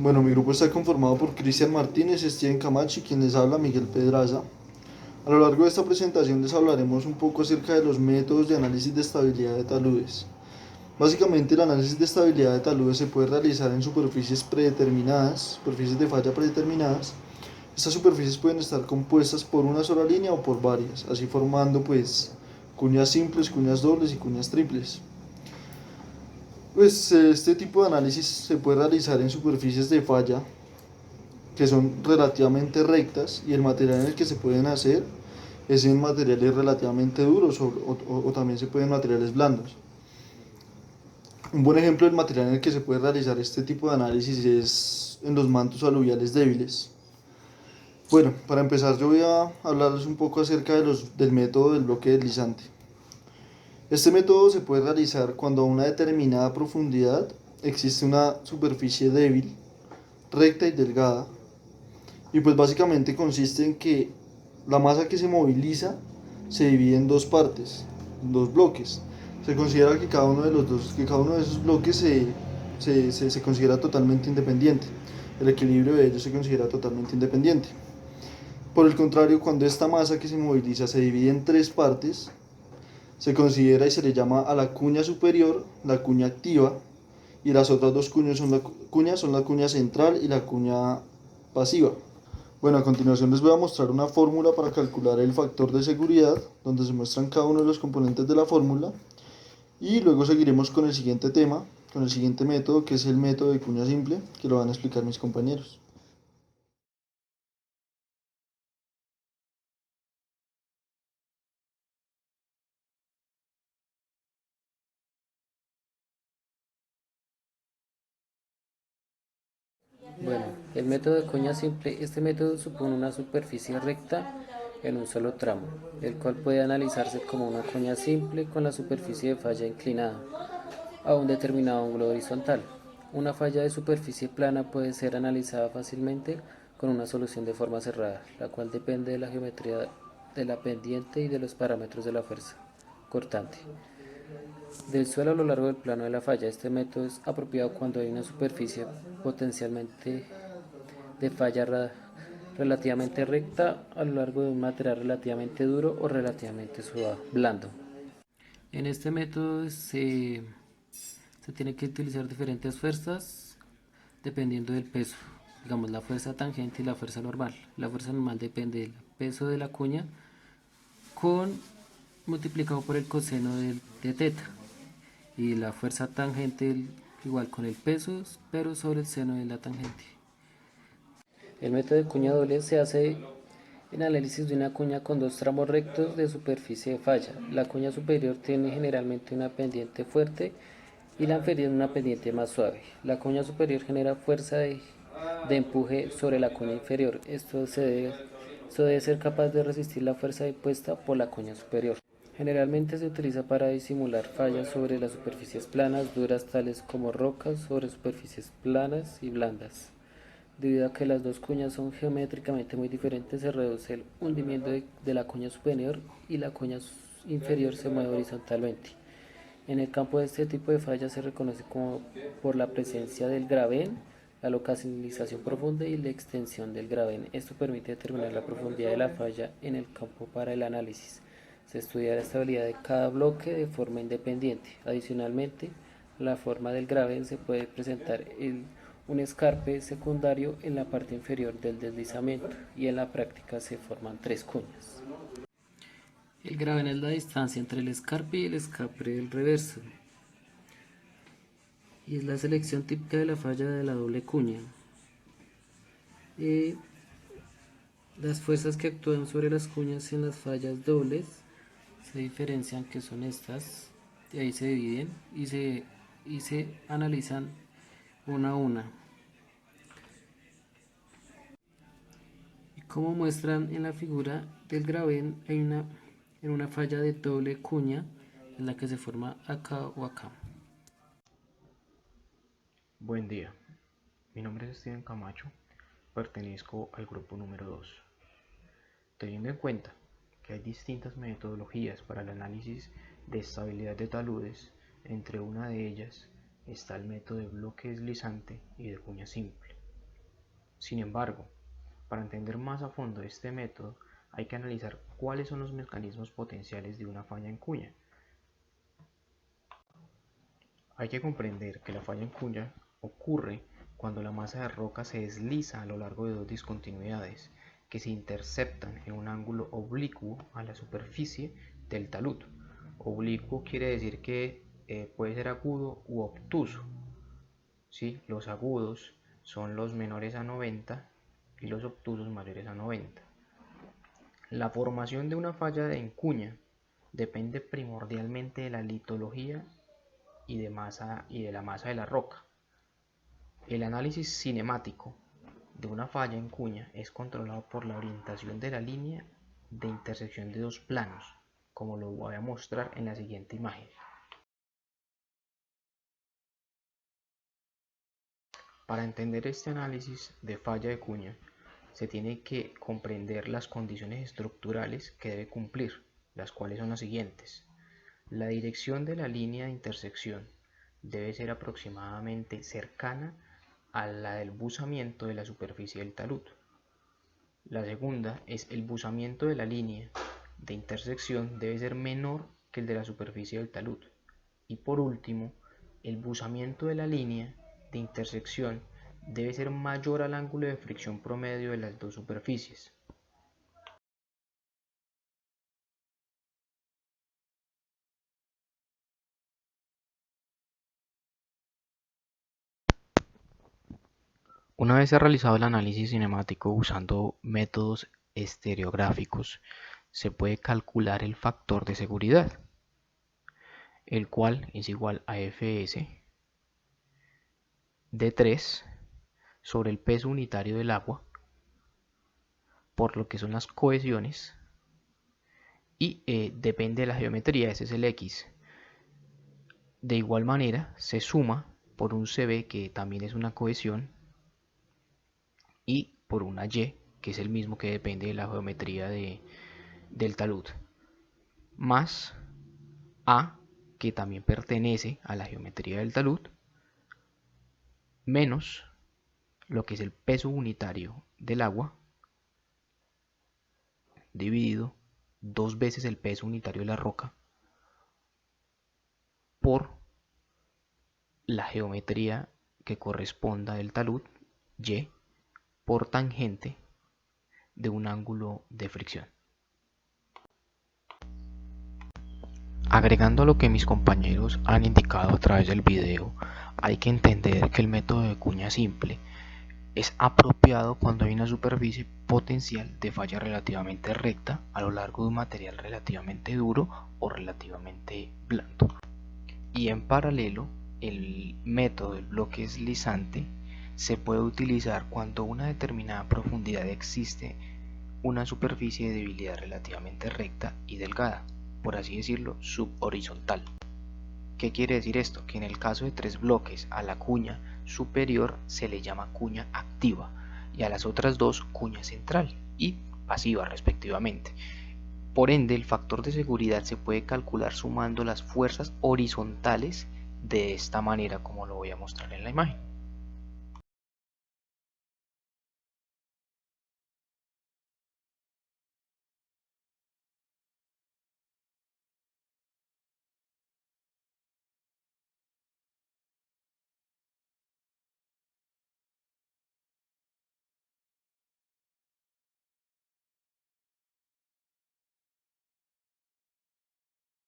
Bueno, mi grupo está conformado por Cristian Martínez, Steven Camacho y quien les habla, Miguel Pedraza. A lo largo de esta presentación les hablaremos un poco acerca de los métodos de análisis de estabilidad de taludes. Básicamente, el análisis de estabilidad de taludes se puede realizar en superficies predeterminadas, superficies de falla predeterminadas. Estas superficies pueden estar compuestas por una sola línea o por varias, así formando cuñas simples, cuñas dobles y cuñas triples. Este tipo de análisis se puede realizar en superficies de falla que son relativamente rectas, y el material en el que se pueden hacer es en materiales relativamente duros o también se pueden en materiales blandos. Un buen ejemplo del material en el que se puede realizar este tipo de análisis es en los mantos aluviales débiles. Bueno, para empezar yo voy a hablarles un poco acerca del método del bloque deslizante. Este método se puede realizar cuando a una determinada profundidad existe una superficie débil, recta y delgada, y pues básicamente consiste en que la masa que se moviliza se divide en dos partes, en dos bloques. Se considera que cada uno de esos bloques se considera totalmente independiente. El equilibrio de ellos se considera totalmente independiente. Por el contrario, cuando esta masa que se moviliza se divide en tres partes, se considera y se le llama a la cuña superior la cuña activa, y las otras dos cuñas son la cuña central y la cuña pasiva. Bueno, a continuación les voy a mostrar una fórmula para calcular el factor de seguridad, donde se muestran cada uno de los componentes de la fórmula, y luego seguiremos con el siguiente tema, con el siguiente método, que es el método de cuña simple, que lo van a explicar mis compañeros. Bueno, el método de cuña simple, este método supone una superficie recta en un solo tramo, el cual puede analizarse como una cuña simple con la superficie de falla inclinada a un determinado ángulo horizontal. Una falla de superficie plana puede ser analizada fácilmente con una solución de forma cerrada, la cual depende de la geometría de la pendiente y de los parámetros de la fuerza cortante del suelo a lo largo del plano de la falla. Este método es apropiado cuando hay una superficie potencialmente de falla relativamente recta a lo largo de un material relativamente duro o relativamente suave, blando. En este método se tiene que utilizar diferentes fuerzas dependiendo del peso. Digamos, la fuerza tangente y la fuerza normal. La fuerza normal depende del peso de la cuña con multiplicado por el coseno de teta, y la fuerza tangente igual con el peso pero sobre el seno de la tangente. El método de cuña doble se hace en análisis de una cuña con dos tramos rectos de superficie de falla. La cuña superior tiene generalmente una pendiente fuerte y la inferior una pendiente más suave. La cuña superior genera fuerza de empuje sobre la cuña inferior. Esto debe ser capaz de resistir la fuerza impuesta por la cuña superior. Generalmente se utiliza para disimular fallas sobre las superficies planas duras tales como rocas sobre superficies planas y blandas. Debido a que las dos cuñas son geométricamente muy diferentes, se reduce el hundimiento de la cuña superior y la cuña inferior se mueve horizontalmente. En el campo de este tipo de fallas se reconoce como por la presencia del gravén, la localización profunda y la extensión del gravén. Esto permite determinar la profundidad de la falla en el campo para el análisis. Se estudia la estabilidad de cada bloque de forma independiente. Adicionalmente, la forma del gravén se puede presentar en un escarpe secundario en la parte inferior del deslizamiento, y en la práctica se forman tres cuñas. El graben es la distancia entre el escarpe y el escarpe del reverso, y es la selección típica de la falla de la doble cuña. Eh, las fuerzas que actúan sobre las cuñas en las fallas dobles se diferencian, que son estas, y ahí se dividen y se analizan una a una. Y como muestran en la figura del graben, en una falla de doble cuña en la que se forma acá o acá. Buen día, mi nombre es Steven Camacho, pertenezco al grupo número 2. Teniendo en cuenta que hay distintas metodologías para el análisis de estabilidad de taludes, entre una de ellas está el método de bloque deslizante y de cuña simple. Sin embargo, para entender más a fondo este método, hay que analizar cuáles son los mecanismos potenciales de una falla en cuña. Hay que comprender que la falla en cuña ocurre cuando la masa de roca se desliza a lo largo de dos discontinuidades que se interceptan en un ángulo oblicuo a la superficie del talud. Oblicuo quiere decir que puede ser agudo u obtuso. ¿Sí? Los agudos son los menores a 90 y los obtusos mayores a 90. La formación de una falla en cuña depende primordialmente de la litología y de la masa de la roca. El análisis cinemático de una falla en cuña es controlado por la orientación de la línea de intersección de dos planos, como lo voy a mostrar en la siguiente imagen. Para entender este análisis de falla de cuña, se tiene que comprender las condiciones estructurales que debe cumplir, las cuales son las siguientes. La dirección de la línea de intersección debe ser aproximadamente cercana a la del buzamiento de la superficie del talud. La segunda es el buzamiento de la línea de intersección debe ser menor que el de la superficie del talud. Y por último, el buzamiento de la línea de intersección debe ser mayor al ángulo de fricción promedio de las dos superficies. Una vez realizado el análisis cinemático usando métodos estereográficos, se puede calcular el factor de seguridad, el cual es igual a Fs de 3 sobre el peso unitario del agua por lo que son las cohesiones y depende de la geometría, ese es el X. De igual manera se suma por un Cb que también es una cohesión y por una Y que es el mismo que depende de la geometría del talud, más A que también pertenece a la geometría del talud, menos lo que es el peso unitario del agua dividido 2 veces el peso unitario de la roca por la geometría que corresponda del talud, Y, por tangente de un ángulo de fricción. Agregando a lo que mis compañeros han indicado a través del video, hay que entender que el método de cuña simple es apropiado cuando hay una superficie potencial de falla relativamente recta a lo largo de un material relativamente duro o relativamente blando. Y en paralelo, el método del bloque deslizante se puede utilizar cuando a una determinada profundidad existe una superficie de debilidad relativamente recta y delgada, por así decirlo, subhorizontal. ¿Qué quiere decir esto? Que en el caso de 3 bloques a la cuña superior se le llama cuña activa y a las otras dos cuña central y pasiva respectivamente. Por ende, el factor de seguridad se puede calcular sumando las fuerzas horizontales de esta manera como lo voy a mostrar en la imagen.